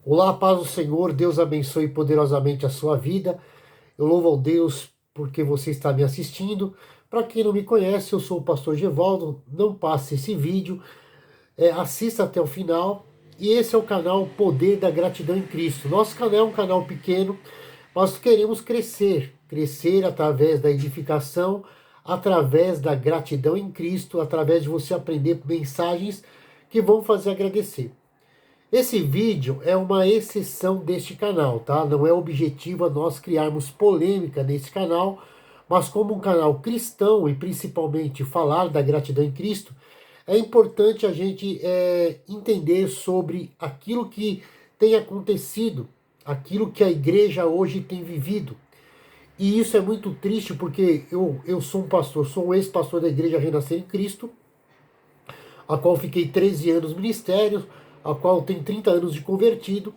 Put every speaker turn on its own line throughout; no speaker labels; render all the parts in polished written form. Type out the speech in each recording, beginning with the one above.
Olá, paz do Senhor, Deus abençoe poderosamente a sua vida. Eu louvo ao Deus porque você está me assistindo. Para quem não me conhece, eu sou o pastor Gevaldo. Não passe esse vídeo, assista até o final. E esse é o canal Poder da Gratidão em Cristo. Nosso canal é um canal pequeno, mas queremos crescer através da edificação, através da gratidão em Cristo, através de você aprender mensagens que vão fazer agradecer. Esse vídeo é uma exceção deste canal, tá? Não é objetivo a nós criarmos polêmica nesse canal, mas como um canal cristão e principalmente falar da gratidão em Cristo, é importante a gente entender sobre aquilo que tem acontecido, aquilo que a igreja hoje tem vivido. E isso é muito triste porque eu sou um pastor, sou um ex-pastor da Igreja Renascer em Cristo, a qual fiquei 13 anos no ministério, a qual tenho 30 anos de convertido,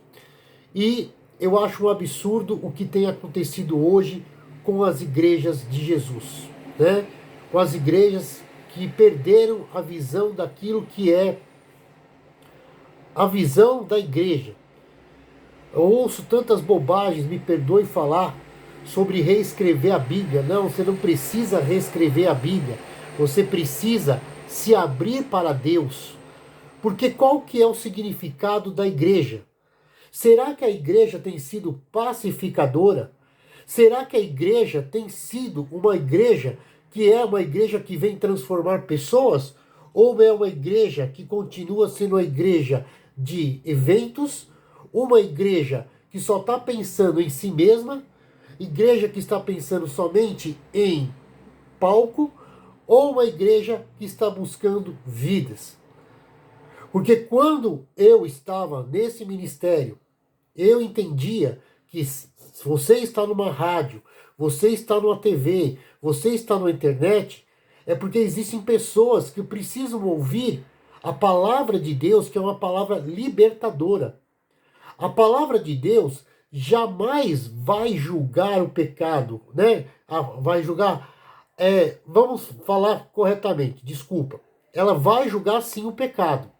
e eu acho um absurdo o que tem acontecido hoje com as igrejas de Jesus, né? Com as igrejas que perderam a visão daquilo que é a visão da igreja. Eu ouço tantas bobagens, me perdoe falar, sobre reescrever a Bíblia. Não, você não precisa reescrever a Bíblia. Você precisa se abrir para Deus. Porque qual que é o significado da igreja? Será que a igreja tem sido pacificadora? Será que a igreja tem sido uma igreja que é uma igreja que vem transformar pessoas? Ou é uma igreja que continua sendo uma igreja de eventos? Uma igreja que só está pensando em si mesma? Igreja que está pensando somente em palco? Ou uma igreja que está buscando vidas? Porque quando eu estava nesse ministério, eu entendia que se você está numa rádio, você está numa TV, você está na internet, é porque existem pessoas que precisam ouvir a palavra de Deus, que é uma palavra libertadora. A palavra de Deus jamais vai julgar o pecado, né? Vai julgar, vamos falar corretamente, desculpa. Ela vai julgar sim o pecado,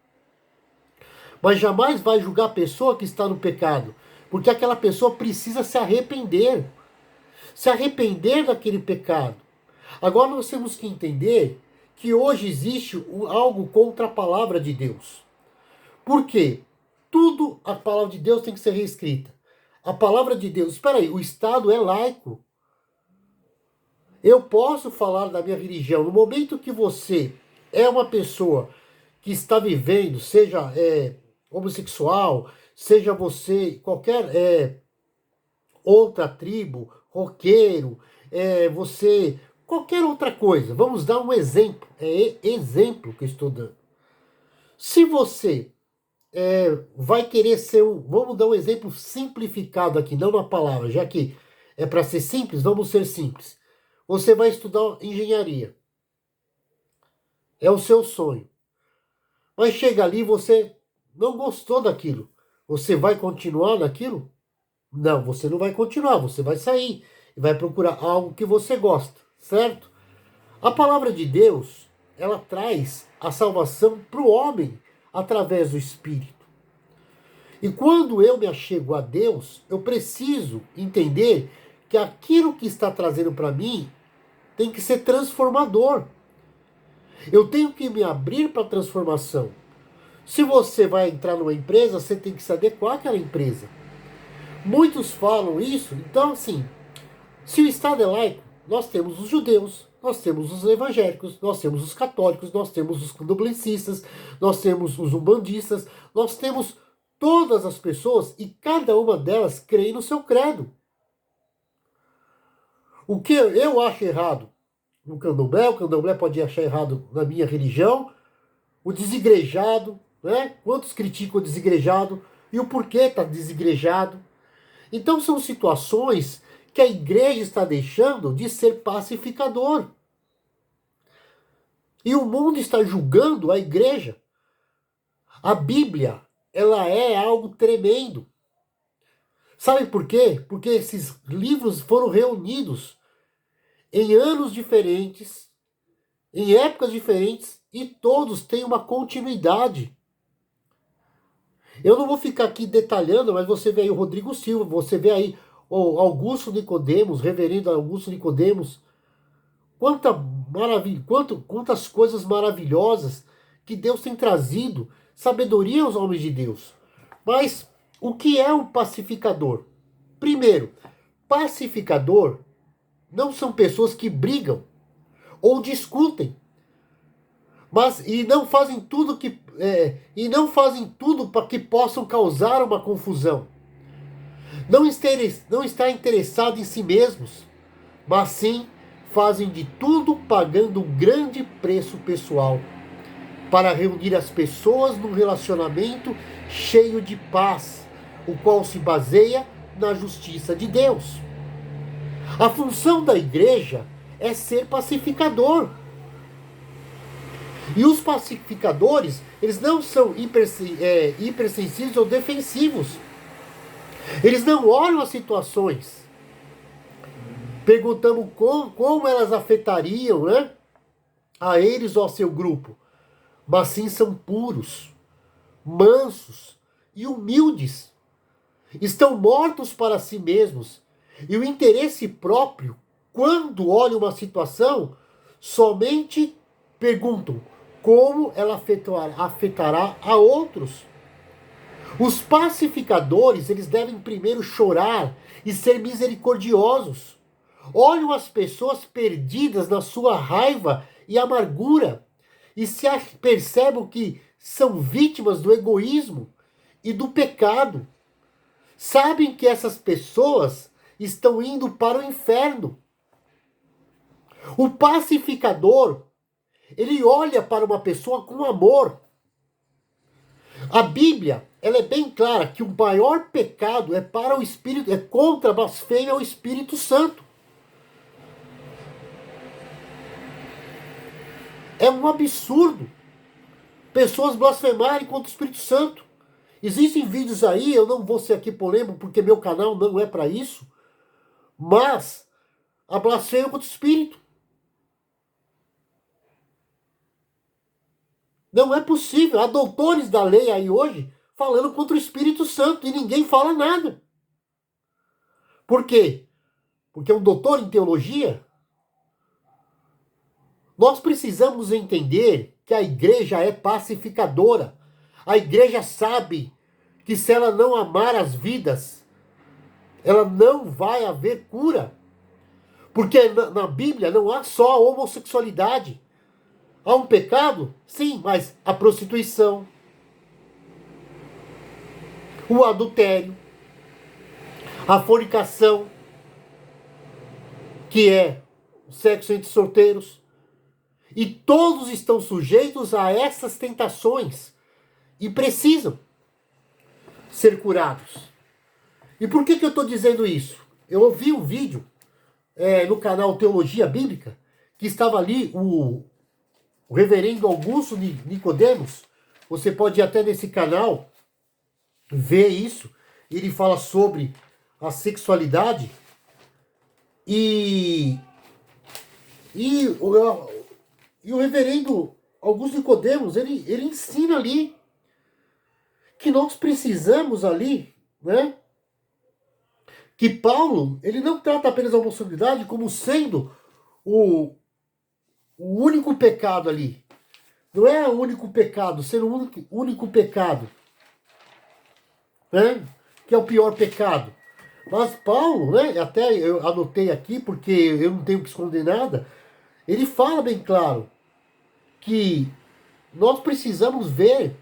mas jamais vai julgar a pessoa que está no pecado, porque aquela pessoa precisa se arrepender daquele pecado. Agora nós temos que entender que hoje existe algo contra a palavra de Deus. Por quê? Tudo a palavra de Deus tem que ser reescrita. A palavra de Deus, espera aí, o Estado é laico. Eu posso falar da minha religião. No momento que você é uma pessoa que está vivendo, seja homossexual, seja você qualquer outra tribo, roqueiro, você qualquer outra coisa. Vamos dar um exemplo. É exemplo que eu estou dando. Se você vai querer ser um. Vamos dar um exemplo simplificado aqui, não na palavra, já que é para ser simples, vamos ser simples. Você vai estudar engenharia. É o seu sonho. Mas chega ali e você não gostou daquilo. Você vai continuar naquilo? Não, você não vai continuar, você vai sair e vai procurar algo que você gosta, certo? A palavra de Deus, ela traz a salvação para o homem através do Espírito. E quando eu me achego a Deus, eu preciso entender que aquilo que está trazendo para mim tem que ser transformador. Eu tenho que me abrir para a transformação. Se você vai entrar numa empresa, você tem que se adequar àquela empresa. Muitos falam isso, então assim, se o Estado é laico, nós temos os judeus, nós temos os evangélicos, nós temos os católicos, nós temos os candomblecistas, nós temos os umbandistas, nós temos todas as pessoas e cada uma delas crê no seu credo. O que eu acho errado no candomblé, o candomblé pode achar errado na minha religião, o desigrejado, né? Quantos criticam o desigrejado e o porquê está desigrejado. Então são situações que a igreja está deixando de ser pacificador. E o mundo está julgando a igreja. A Bíblia, ela é algo tremendo. Sabe por quê? Porque esses livros foram reunidos em anos diferentes, em épocas diferentes, e todos têm uma continuidade. Eu não vou ficar aqui detalhando, mas você vê aí o Rodrigo Silva, você vê aí o Augusto Nicodemos, reverendo Augusto Nicodemos, quanta maravilha, quantas coisas maravilhosas que Deus tem trazido, sabedoria aos homens de Deus. Mas o que é um pacificador? Primeiro, pacificador não são pessoas que brigam ou discutem, mas e não fazem tudo para que possam causar uma confusão. Não está interessado em si mesmos, mas sim fazem de tudo pagando um grande preço pessoal para reunir as pessoas num relacionamento cheio de paz, o qual se baseia na justiça de Deus. A função da igreja é ser pacificador. E os pacificadores, eles não são hipersensíveis ou defensivos. Eles não olham as situações perguntando como elas afetariam, né, a eles ou ao seu grupo. Mas sim são puros, mansos e humildes. Estão mortos para si mesmos. E o interesse próprio, quando olham uma situação, somente perguntam como ela afetará a outros. Os pacificadores, eles devem primeiro chorar e ser misericordiosos. Olham as pessoas perdidas na sua raiva e amargura e se percebem que são vítimas do egoísmo e do pecado. Sabem que essas pessoas estão indo para o inferno. O pacificador, ele olha para uma pessoa com amor. A Bíblia, ela é bem clara que o maior pecado é para o Espírito, é contra a blasfêmia ao Espírito Santo. É um absurdo pessoas blasfemarem contra o Espírito Santo. Existem vídeos aí, eu não vou ser aqui polêmico porque meu canal não é para isso, mas a blasfêmia contra o Espírito. Não é possível. Há doutores da lei aí hoje falando contra o Espírito Santo e ninguém fala nada. Por quê? Porque é um doutor em teologia. Nós precisamos entender que a igreja é pacificadora. A igreja sabe que se ela não amar as vidas, ela não vai haver cura. Porque na Bíblia não há só a homossexualidade. Há um pecado? Sim, mas a prostituição, o adultério, a fornicação, que é o sexo entre solteiros. E todos estão sujeitos a essas tentações e precisam ser curados. E por que eu estou dizendo isso? Eu ouvi um vídeo no canal Teologia Bíblica, que estava ali o reverendo Augusto Nicodemos. Você pode ir até nesse canal ver isso. Ele fala sobre a sexualidade e o reverendo Augusto Nicodemos, ele ensina ali que nós precisamos ali, né? Que Paulo, ele não trata apenas a homossexualidade como sendo o único pecado ali. Não é o único pecado, ser o único pecado, né? Que é o pior pecado. Mas Paulo, né? Até eu anotei aqui, porque eu não tenho que esconder nada. Ele fala bem claro que nós precisamos ver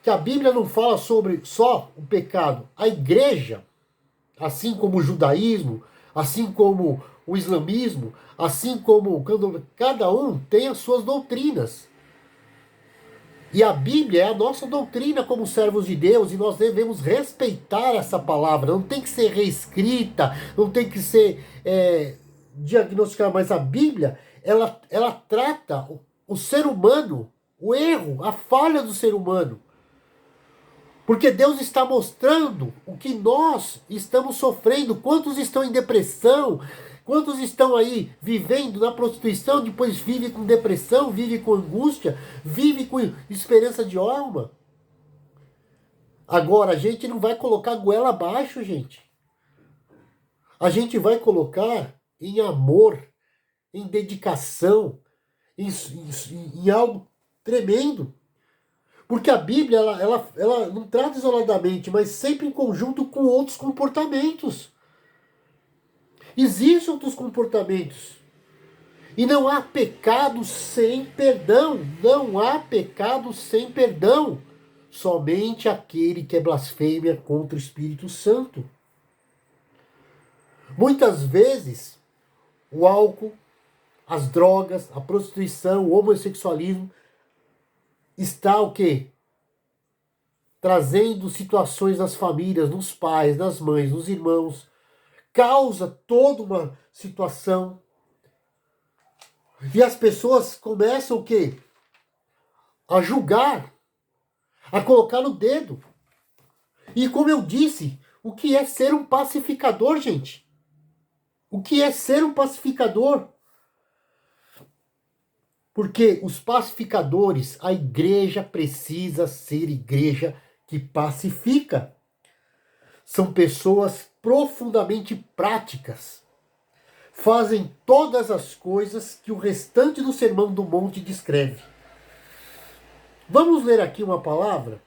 que a Bíblia não fala sobre só o pecado. A igreja, assim como o judaísmo, assim como o islamismo, assim como cada um tem as suas doutrinas. E a Bíblia é a nossa doutrina como servos de Deus e nós devemos respeitar essa palavra. Não tem que ser reescrita, não tem que ser diagnosticada, mas a Bíblia, ela trata o ser humano, o erro, a falha do ser humano. Porque Deus está mostrando o que nós estamos sofrendo. Quantos estão em depressão? Quantos estão aí vivendo na prostituição, depois vivem com depressão, vivem com angústia, vivem com esperança de alma? Agora, a gente não vai colocar goela abaixo, gente. A gente vai colocar em amor, em dedicação, em algo tremendo. Porque a Bíblia, ela não trata isoladamente, mas sempre em conjunto com outros comportamentos. Existem outros comportamentos. E não há pecado sem perdão. Não há pecado sem perdão. Somente aquele que é blasfêmia contra o Espírito Santo. Muitas vezes, o álcool, as drogas, a prostituição, o homossexualismo está o quê? Trazendo situações nas famílias, nos pais, nas mães, nos irmãos. Causa toda uma situação. E as pessoas começam o quê? A julgar, a colocar no dedo. E como eu disse, o que é ser um pacificador, gente? O que é ser um pacificador? Porque os pacificadores, a igreja precisa ser igreja que pacifica. São pessoas profundamente práticas. Fazem todas as coisas que o restante do Sermão do Monte descreve. Vamos ler aqui uma palavra?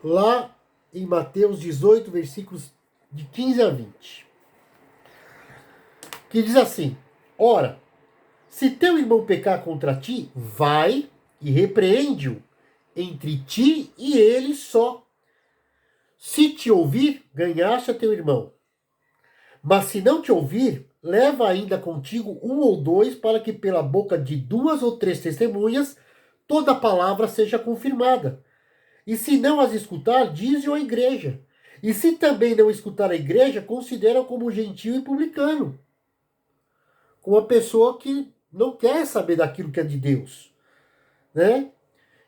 Lá em Mateus 18, versículos de 15 a 20. Que diz assim: Ora, se teu irmão pecar contra ti, vai e repreende-o entre ti e ele só. Se te ouvir, ganhaste a teu irmão. Mas se não te ouvir, leva ainda contigo um ou dois, para que pela boca de duas ou três testemunhas toda palavra seja confirmada. E se não as escutar, dize-o à igreja. E se também não escutar a igreja, considera como gentio e publicano. Uma pessoa que não quer saber daquilo que é de Deus. Né?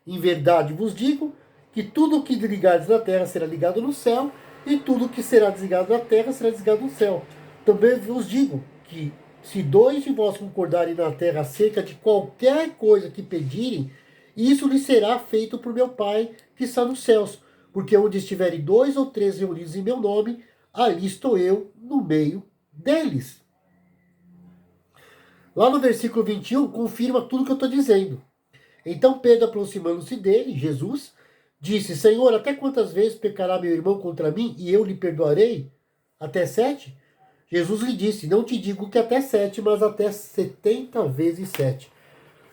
Em verdade vos digo que tudo o que ligardes na terra será ligado no céu, e tudo o que será desligado na terra será desligado no céu. Também vos digo que se dois de vós concordarem na terra acerca de qualquer coisa que pedirem, isso lhe será feito por meu Pai que está nos céus. Porque onde estiverem dois ou três reunidos em meu nome, ali estou eu no meio deles. Lá no versículo 21, confirma tudo que eu estou dizendo. Então Pedro, aproximando-se dele, Jesus, disse: Senhor, até quantas vezes pecará meu irmão contra mim e eu lhe perdoarei? Até 7? Jesus lhe disse: Não te digo que até 7, mas até 70 vezes 7.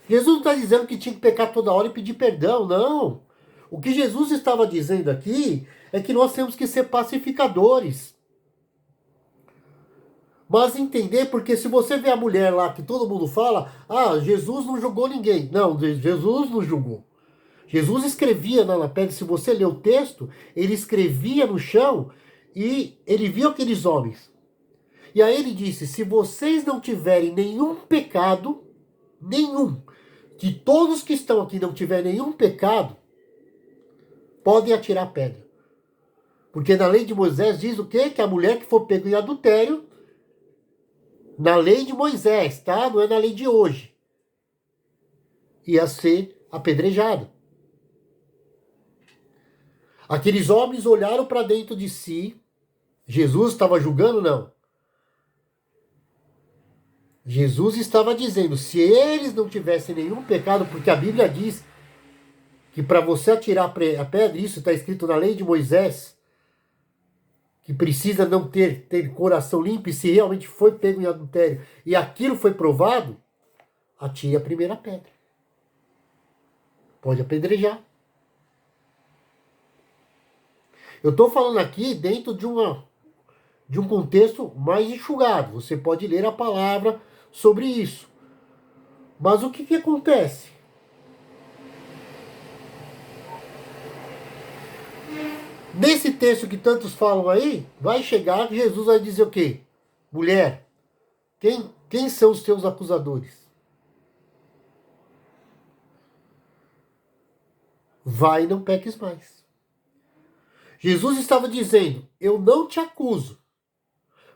Jesus não está dizendo que tinha que pecar toda hora e pedir perdão, não. O que Jesus estava dizendo aqui é que nós temos que ser pacificadores. Mas entender, porque se você vê a mulher lá que todo mundo fala, Jesus não julgou ninguém. Não, Jesus não julgou. Jesus escrevia na pedra, se você ler o texto, ele escrevia no chão e ele viu aqueles homens. E aí ele disse: se vocês não tiverem nenhum pecado, nenhum, que todos que estão aqui não tiverem nenhum pecado, podem atirar pedra. Porque na lei de Moisés diz o quê? Que a mulher que for pega em adultério, na lei de Moisés, tá? Não é na lei de hoje, ia ser apedrejada. Aqueles homens olharam para dentro de si. Jesus estava julgando? Não. Jesus estava dizendo, se eles não tivessem nenhum pecado, porque a Bíblia diz que para você atirar a pedra, isso está escrito na lei de Moisés, que precisa não ter coração limpo, e se realmente foi pego em adultério e aquilo foi provado, atire a primeira pedra. Pode apedrejar. Eu estou falando aqui dentro de um contexto mais enxugado. Você pode ler a palavra sobre isso. Mas o que acontece? Nesse texto que tantos falam aí, vai chegar que Jesus vai dizer o quê? Mulher, quem são os teus acusadores? Vai e não peques mais. Jesus estava dizendo, eu não te acuso,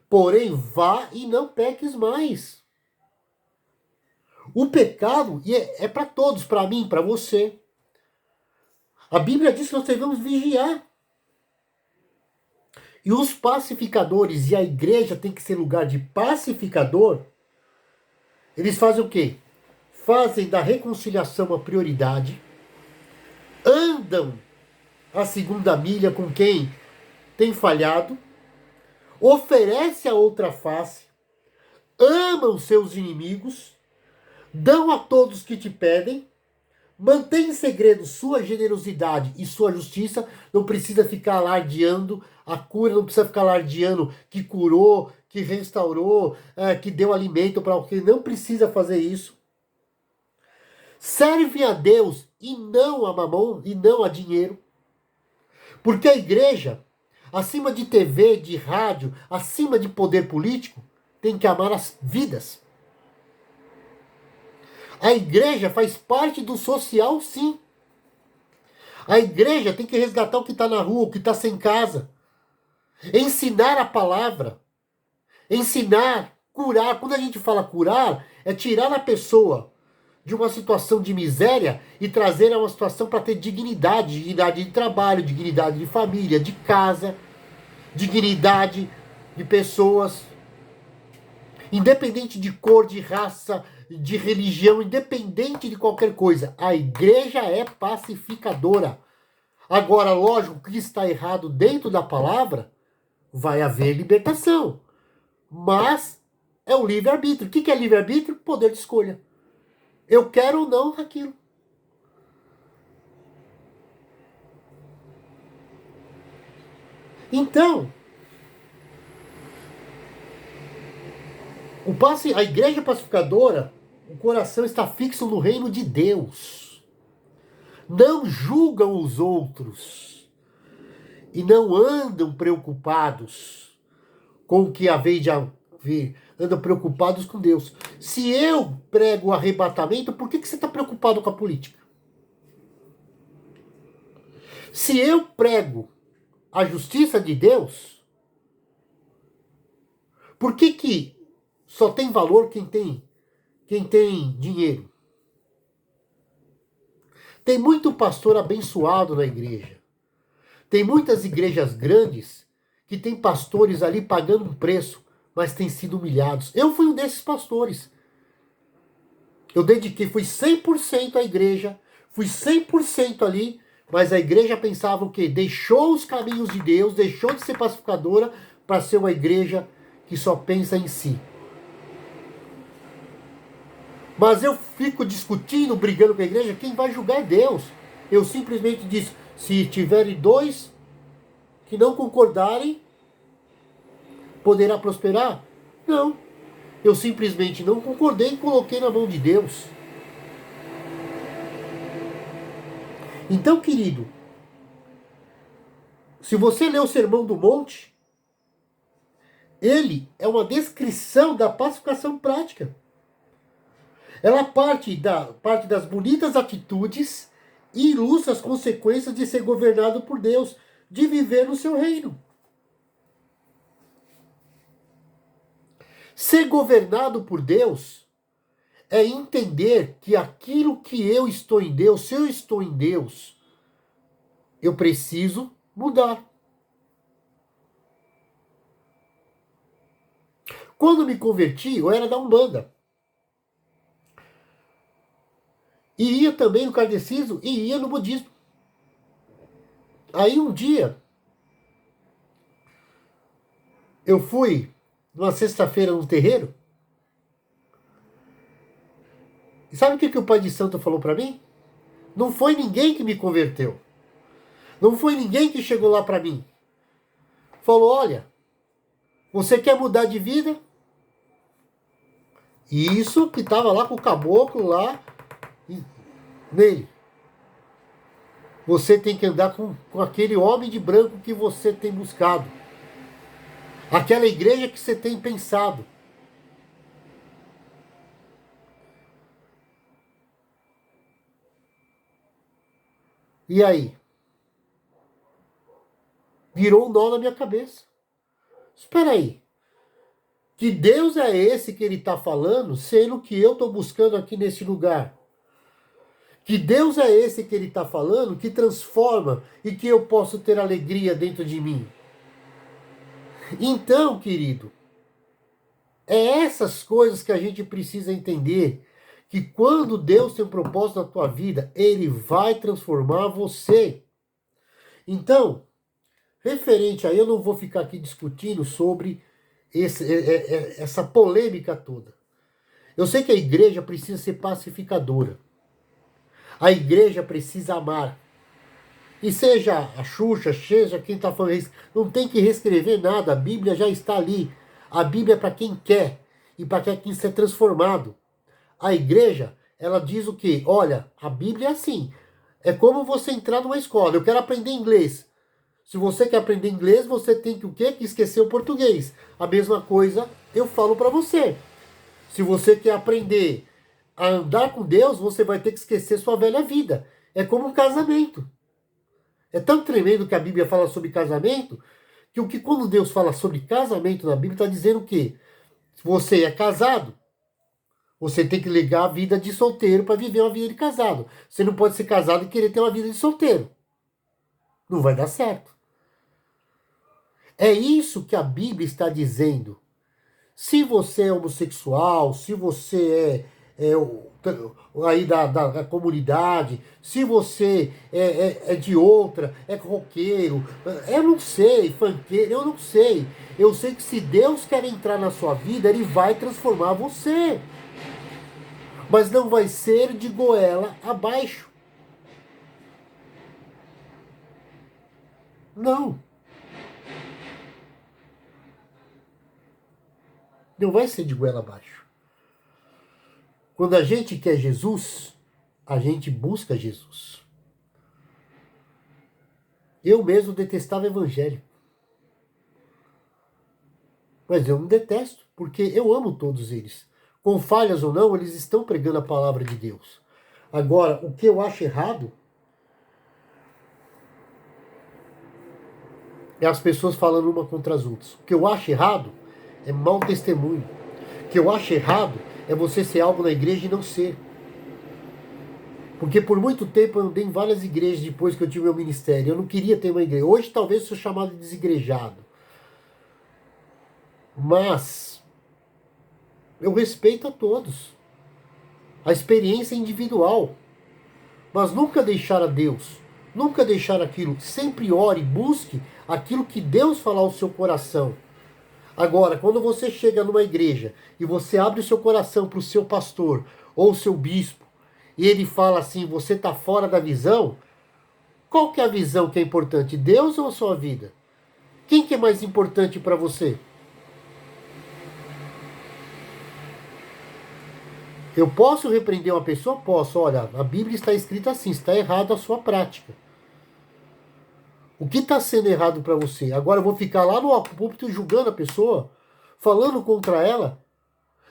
porém vá e não peques mais. O pecado é para todos, para mim, para você. A Bíblia diz que nós devemos vigiar. E os pacificadores, e a igreja tem que ser lugar de pacificador, eles fazem o quê? Fazem da reconciliação a prioridade, andam a segunda milha com quem tem falhado, oferece a outra face, amam seus inimigos, dão a todos que te pedem, mantém em segredo sua generosidade e sua justiça, não precisa ficar alardeando a cura, não precisa ficar alardeando que curou, que restaurou, que deu alimento para alguém, não precisa fazer isso. Serve a Deus e não a mamão, e não a dinheiro. Porque a igreja, acima de TV, de rádio, acima de poder político, tem que amar as vidas. A igreja faz parte do social, sim. A igreja tem que resgatar o que está na rua, o que está sem casa. Ensinar a palavra. Ensinar, curar. Quando a gente fala curar, é tirar a pessoa de uma situação de miséria e trazer a uma situação para ter dignidade. Dignidade de trabalho, dignidade de família, de casa, dignidade de pessoas. Independente de cor, de raça, de religião, independente de qualquer coisa. A igreja é pacificadora. Agora, lógico, que está errado dentro da palavra, vai haver libertação. Mas é o livre-arbítrio. O que é livre-arbítrio? Poder de escolha. Eu quero ou não aquilo. Então, a igreja pacificadora, o coração está fixo no reino de Deus. Não julgam os outros. E não andam preocupados com o que haver de haver. Andam preocupados com Deus. Se eu prego o arrebatamento, por que você está preocupado com a política? Se eu prego a justiça de Deus, por que só tem valor quem tem dinheiro? Tem muito pastor abençoado na igreja. Tem muitas igrejas grandes que tem pastores ali pagando um preço, mas têm sido humilhados. Eu fui um desses pastores. Eu dediquei, fui 100% à igreja, fui 100% ali, mas a igreja pensava o quê? Deixou os caminhos de Deus, deixou de ser pacificadora para ser uma igreja que só pensa em si. Mas eu fico discutindo, brigando com a igreja, quem vai julgar é Deus. Eu simplesmente disse, se tiverem dois que não concordarem, poderá prosperar? Não. Eu simplesmente não concordei e coloquei na mão de Deus. Então, querido, se você ler o Sermão do Monte, ele é uma descrição da pacificação prática. Ela parte das bonitas atitudes e ilustra as consequências de ser governado por Deus, de viver no seu reino. Ser governado por Deus é entender que aquilo que eu estou em Deus, se eu estou em Deus, eu preciso mudar. Quando me converti, eu era da Umbanda. E ia também no kardecismo e ia no budismo. Aí um dia, eu fui numa sexta-feira no terreiro. E sabe o que o pai de santo falou para mim? Não foi ninguém que me converteu. Não foi ninguém que chegou lá para mim. Falou, olha, você quer mudar de vida? Isso que estava lá com o caboclo lá nele. Você tem que andar com aquele homem de branco que você tem buscado. Aquela igreja que você tem pensado. E aí? Virou um nó na minha cabeça. Espera aí. Que Deus é esse que ele está falando, sendo que eu estou buscando aqui nesse lugar? Que Deus é esse que ele está falando, que transforma e que eu posso ter alegria dentro de mim. Então, querido, é essas coisas que a gente precisa entender, que quando Deus tem um propósito na tua vida, Ele vai transformar você. Então, referente a eu não vou ficar aqui discutindo sobre essa polêmica toda. Eu sei que a igreja precisa ser pacificadora. A igreja precisa amar. E seja a Xuxa, seja quem está falando isso, não tem que reescrever nada, a Bíblia já está ali. A Bíblia é para quem quer e para quem ser transformado. A igreja, ela diz o quê? Olha, a Bíblia é assim. É como você entrar numa escola. Eu quero aprender inglês. Se você quer aprender inglês, você tem que o quê? Que esquecer o português. A mesma coisa eu falo para você. Se você quer aprender a andar com Deus, você vai ter que esquecer sua velha vida. É como um casamento. É tão tremendo que a Bíblia fala sobre casamento, que quando Deus fala sobre casamento na Bíblia, está dizendo o quê? Se você é casado, você tem que ligar a vida de solteiro para viver uma vida de casado. Você não pode ser casado e querer ter uma vida de solteiro. Não vai dar certo. É isso que a Bíblia está dizendo. Se você é homossexual, se você aí da comunidade, se você é de outra, é roqueiro, eu não sei, funkeiro, eu não sei. Eu sei que se Deus quer entrar na sua vida, Ele vai transformar você. Mas não vai ser de goela abaixo. Não. Não vai ser de goela abaixo. Quando a gente quer Jesus, a gente busca Jesus. Eu mesmo detestava evangelho. Mas eu não detesto, porque eu amo todos eles. Com falhas ou não, eles estão pregando a palavra de Deus. Agora, o que eu acho errado é as pessoas falando uma contra as outras. O que eu acho errado é mau testemunho. O que eu acho errado é você ser algo na igreja e não ser. Porque por muito tempo eu andei em várias igrejas depois que eu tive meu ministério. Eu não queria ter uma igreja. Hoje talvez eu sou chamado de desigrejado. Mas eu respeito a todos. A experiência é individual. Mas nunca deixar a Deus. Nunca deixar aquilo. Sempre ore, busque aquilo que Deus falar ao seu coração. Agora, quando você chega numa igreja e você abre o seu coração para o seu pastor ou o seu bispo, e ele fala assim, você está fora da visão, qual que é a visão que é importante? Deus ou a sua vida? Quem que é mais importante para você? Eu posso repreender uma pessoa? Posso. Olha, a Bíblia está escrita assim, está errado a sua prática. O que está sendo errado para você? Agora eu vou ficar lá no púlpito julgando a pessoa, falando contra ela,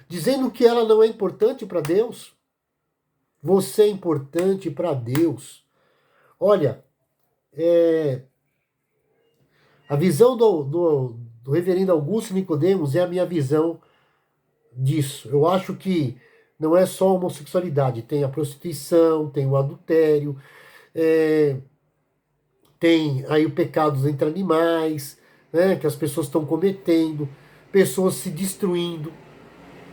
dizendo que ela não é importante para Deus? Você é importante para Deus. Olha, a visão do reverendo Augusto Nicodemos é a minha visão disso. Eu acho que não é só a homossexualidade, tem a prostituição, tem o adultério, tem aí o pecados entre animais, né, que as pessoas estão cometendo, pessoas se destruindo.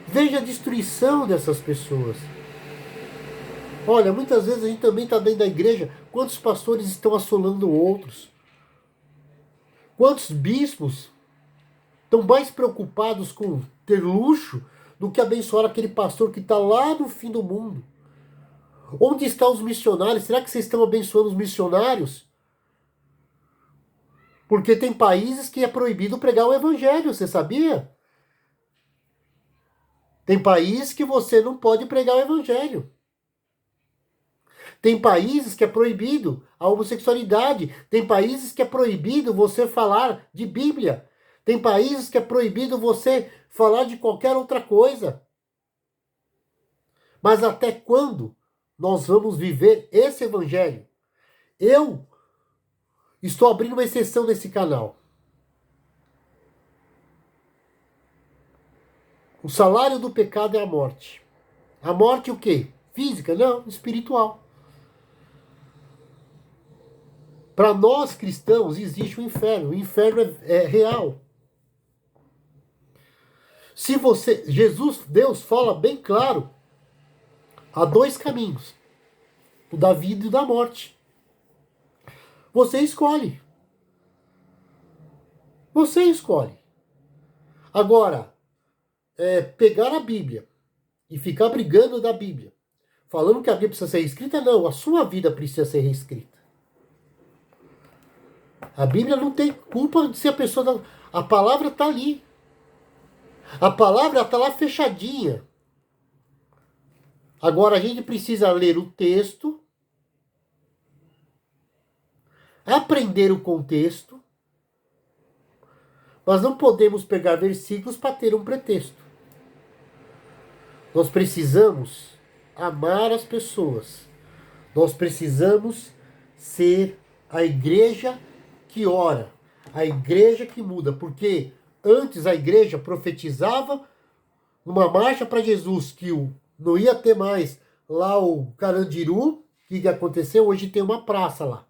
Veja a destruição dessas pessoas. Olha, muitas vezes a gente também está dentro da igreja, quantos pastores estão assolando outros? Quantos bispos estão mais preocupados com ter luxo do que abençoar aquele pastor que está lá no fim do mundo? Onde estão os missionários? Será que vocês estão abençoando os missionários? Porque tem países que é proibido pregar o evangelho, você sabia? Tem países que você não pode pregar o evangelho. Tem países que é proibido a homossexualidade. Tem países que é proibido você falar de Bíblia. Tem países que é proibido você falar de qualquer outra coisa. Mas até quando nós vamos viver esse evangelho? Eu estou abrindo uma exceção nesse canal. O salário do pecado é a morte. A morte o quê? Física? Não, espiritual. Para nós cristãos existe o inferno. O inferno é real. Se você, Jesus, Deus fala bem claro, há dois caminhos, o da vida e o da morte. Você escolhe. Você escolhe. Agora, pegar a Bíblia e ficar brigando da Bíblia, falando que a Bíblia precisa ser reescrita, não, a sua vida precisa ser reescrita. A Bíblia não tem culpa de se a pessoa não... A palavra está ali. A palavra está lá fechadinha. Agora a gente precisa ler o texto, aprender o contexto, mas não podemos pegar versículos para ter um pretexto. Nós precisamos amar as pessoas. Nós precisamos ser a igreja que ora, a igreja que muda, porque antes a igreja profetizava numa marcha para Jesus que não ia ter mais lá o Carandiru. O que aconteceu? Hoje tem uma praça lá.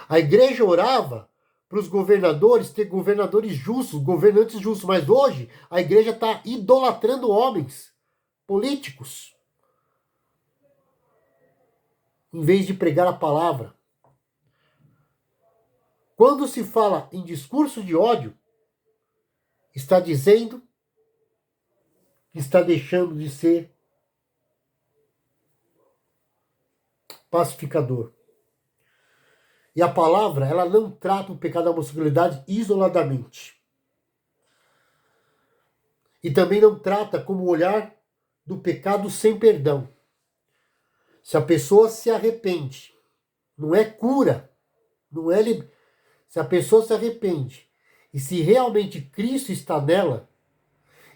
A igreja orava para os governadores ter governadores justos, governantes justos, mas hoje a igreja está idolatrando homens políticos em vez de pregar a palavra. Quando se fala em discurso de ódio, está dizendo que está deixando de ser pacificador. E a palavra, ela não trata o pecado da homossexualidade isoladamente. E também não trata como olhar do pecado sem perdão. Se a pessoa se arrepende, não é cura, não é se a pessoa se arrepende e se realmente Cristo está nela,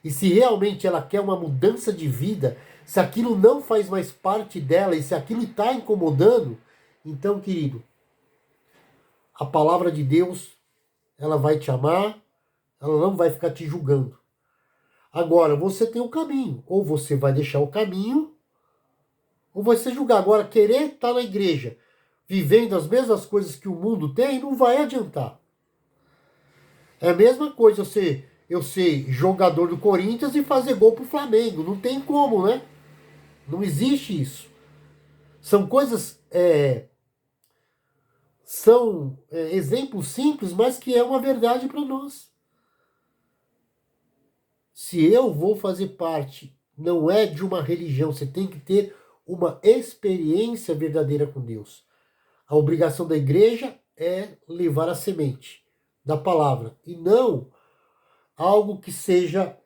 e se realmente ela quer uma mudança de vida, se aquilo não faz mais parte dela e se aquilo está incomodando, então, querido, a palavra de Deus, ela vai te amar, ela não vai ficar te julgando. Agora, você tem o caminho, ou você vai deixar o caminho, ou vai ser julgado. Agora, querer estar na igreja, vivendo as mesmas coisas que o mundo tem, não vai adiantar. É a mesma coisa eu ser jogador do Corinthians e fazer gol pro Flamengo. Não tem como, né? Não existe isso. São coisas, exemplos simples, mas que é uma verdade para nós. Se eu vou fazer parte, não é de uma religião, você tem que ter uma experiência verdadeira com Deus. A obrigação da igreja é levar a semente da palavra e não algo que seja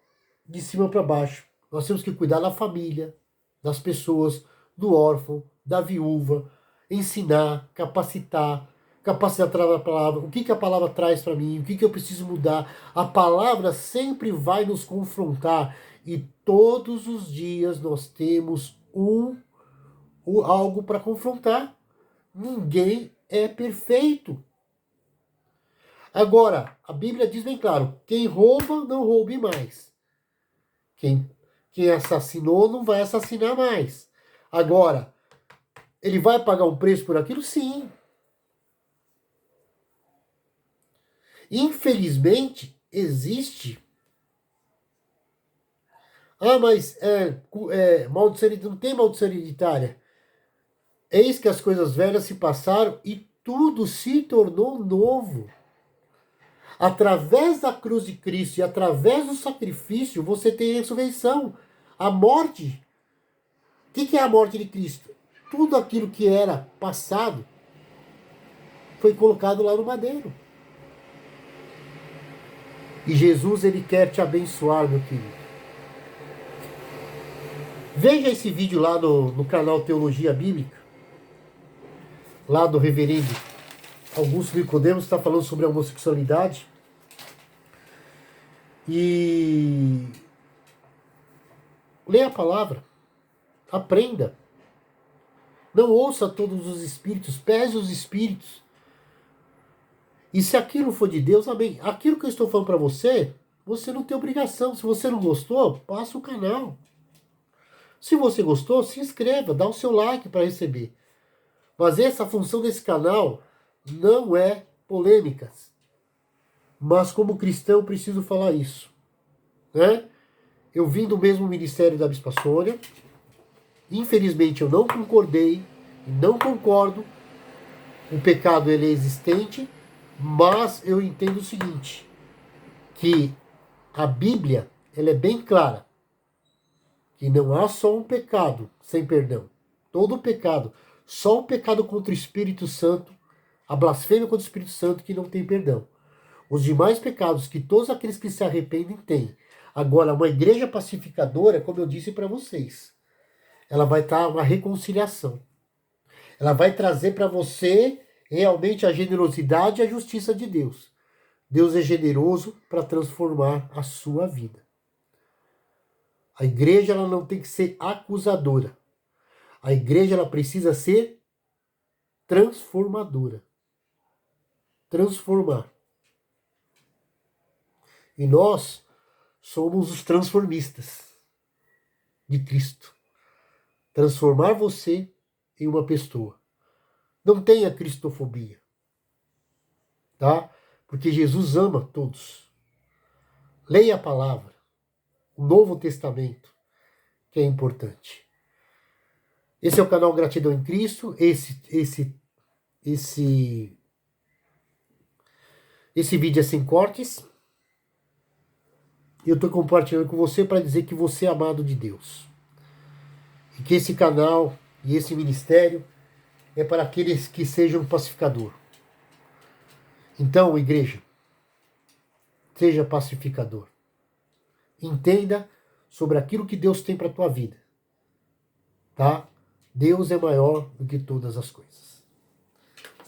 de cima para baixo. Nós temos que cuidar da família, das pessoas, do órfão, da viúva, ensinar, capacitar a palavra, o que a palavra traz para mim, o que eu preciso mudar. A palavra sempre vai nos confrontar e todos os dias nós temos algo para confrontar. Ninguém é perfeito. Agora, a Bíblia diz bem claro, quem rouba, não roube mais. Quem assassinou, não vai assassinar mais. Agora, ele vai pagar um preço por aquilo? Sim. Infelizmente, existe. Mas maldição, não tem maldição hereditária. Eis que as coisas velhas se passaram e tudo se tornou novo. Através da cruz de Cristo e através do sacrifício, você tem ressurreição. A morte. O que é a morte de Cristo? Tudo aquilo que era passado foi colocado lá no madeiro. E Jesus, ele quer te abençoar, meu querido. Veja esse vídeo lá no canal Teologia Bíblica, lá do reverendo Augusto Nicodemos, está falando sobre a homossexualidade. E leia a palavra, aprenda. Não ouça todos os espíritos, pese os espíritos. E se aquilo for de Deus, amém. Aquilo que eu estou falando para você, você não tem obrigação. Se você não gostou, passa o canal. Se você gostou, se inscreva, dá o seu like para receber. Mas essa função desse canal não é polêmicas. Mas como cristão eu preciso falar isso, né? Eu vim do mesmo ministério da Bispa Sônia. Infelizmente eu não concordei e não concordo. O pecado ele é existente, mas eu entendo o seguinte, que a Bíblia ela é bem clara, que não há só um pecado sem perdão. Todo pecado, só o pecado contra o Espírito Santo, a blasfêmia contra o Espírito Santo que não tem perdão. Os demais pecados que todos aqueles que se arrependem têm. Agora, uma igreja pacificadora, como eu disse para vocês, ela vai estar uma reconciliação. Ela vai trazer para você realmente a generosidade e a justiça de Deus. Deus é generoso para transformar a sua vida. A igreja ela não tem que ser acusadora. A igreja ela precisa ser transformadora. Transformar. E nós somos os transformistas de Cristo. Transformar você em uma pessoa. Não tenha cristofobia. Tá? Porque Jesus ama todos. Leia a palavra. O Novo Testamento, que é importante. Esse é o canal Gratidão em Cristo. Esse vídeo é sem cortes. Eu estou compartilhando com você para dizer que você é amado de Deus. E que esse canal e esse ministério é para aqueles que sejam pacificador. Então, igreja, seja pacificador. Entenda sobre aquilo que Deus tem para a tua vida. Tá? Deus é maior do que todas as coisas.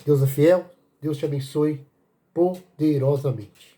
Deus é fiel, Deus te abençoe poderosamente.